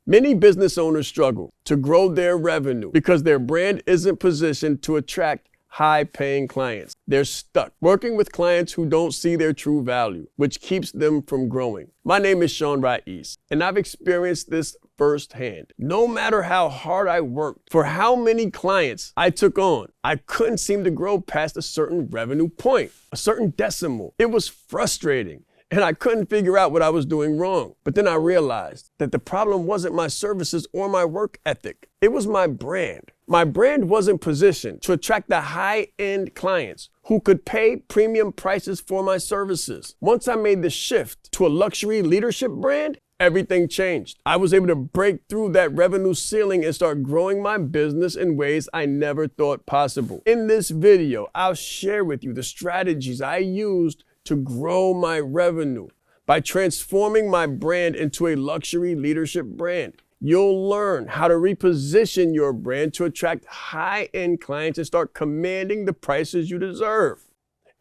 Many business owners struggle to grow their revenue because their brand isn't positioned to attract high-paying clients. They're stuck working with clients who don't see their true value, which keeps them from growing. My name is Shaan Rais, and I've experienced this firsthand. No matter how hard I worked, for how many clients I took on, I couldn't seem to grow past a certain revenue point, a certain decimal. It was frustrating. And I couldn't figure out what I was doing wrong. But then I realized that the problem wasn't my services or my work ethic. It was my brand. My brand wasn't positioned to attract the high-end clients who could pay premium prices for my services. Once I made the shift to a luxury leadership brand, everything changed. I was able to break through that revenue ceiling and start growing my business in ways I never thought possible. In this video, I'll share with you the strategies I used to grow my revenue by transforming my brand into a luxury leadership brand. You'll learn how to reposition your brand to attract high-end clients and start commanding the prices you deserve.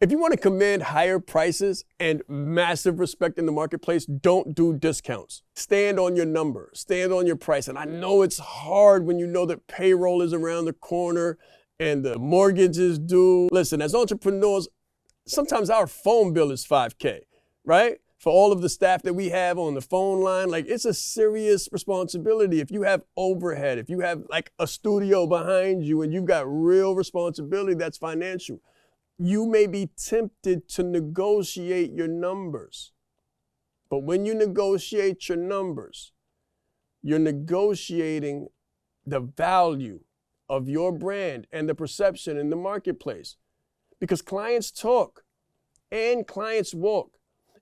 If you want to command higher prices and massive respect in the marketplace, don't do discounts. Stand on your number, stand on your price. And I know it's hard when you know that payroll is around the corner and the mortgage is due. Listen, as entrepreneurs, sometimes our phone bill is $5K, right? For all of the staff that we have on the phone line, like it's a serious responsibility. If you have overhead, if you have like a studio behind you and you've got real responsibility that's financial, you may be tempted to negotiate your numbers. But when you negotiate your numbers, you're negotiating the value of your brand and the perception in the marketplace. Because clients talk and clients walk.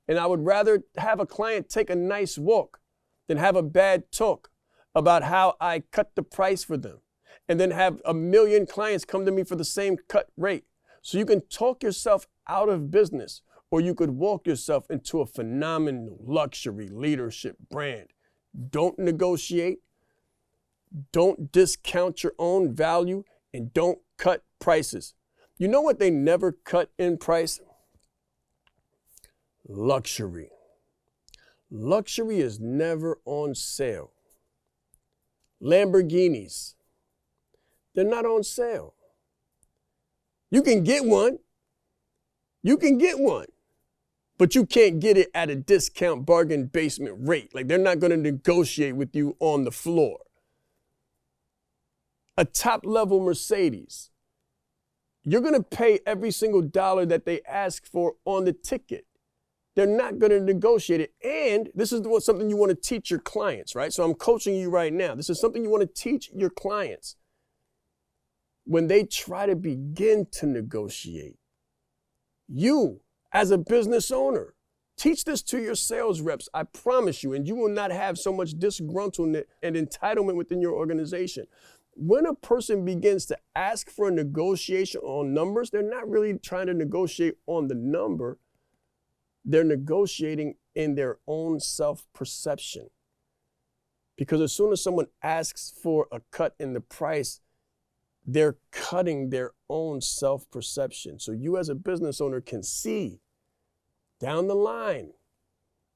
And I would rather have a client take a nice walk than have a bad talk about how I cut the price for them. And then have a million clients come to me for the same cut rate. So you can talk yourself out of business, or you could walk yourself into a phenomenal luxury leadership brand. Don't negotiate. Don't discount your own value, and don't cut prices. You know what they never cut in price? Luxury. Luxury is never on sale. Lamborghinis, they're not on sale. You can get one. You can get one. But you can't get it at a discount bargain basement rate. Like they're not going to negotiate with you on the floor. A top-level Mercedes, you're going to pay every single dollar that they ask for on the ticket. They're not going to negotiate it. And this is something you want to teach your clients, right? So I'm coaching you right now. This is something you want to teach your clients. When they try to begin to negotiate, you, as a business owner, teach this to your sales reps, I promise you, and you will not have so much disgruntlement and entitlement within your organization. When a person begins to ask for a negotiation on numbers, they're not really trying to negotiate on the number. They're negotiating in their own self-perception. Because as soon as someone asks for a cut in the price, they're cutting their own self-perception. So you as a business owner can see down the line,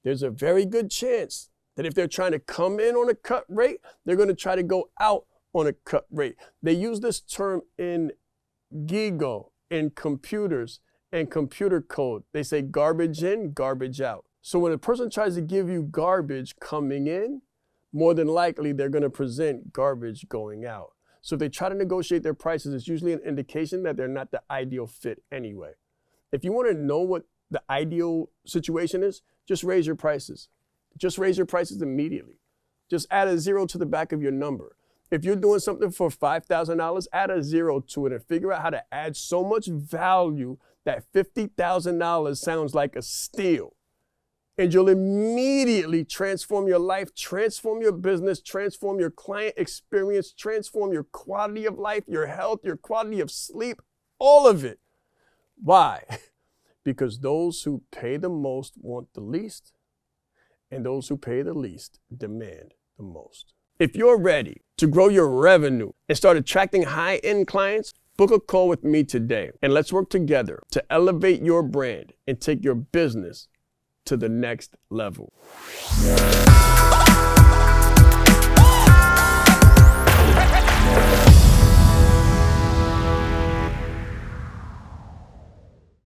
there's a very good chance that if they're trying to come in on a cut rate, they're going to try to go out on a cut rate. They use this term in GIGO, in computers and computer code. They say garbage in, garbage out. So when a person tries to give you garbage coming in, more than likely they're going to present garbage going out. So if they try to negotiate their prices, it's usually an indication that they're not the ideal fit anyway. If you want to know what the ideal situation is, just raise your prices. Just raise your prices immediately. Just add a zero to the back of your number. If you're doing something for $5,000, add a zero to it and figure out how to add so much value that $50,000 sounds like a steal. And you'll immediately transform your life, transform your business, transform your client experience, transform your quality of life, your health, your quality of sleep, all of it. Why? Because those who pay the most want the least, and those who pay the least demand the most. If you're ready to grow your revenue and start attracting high-end clients, book a call with me today, and let's work together to elevate your brand and take your business to the next level.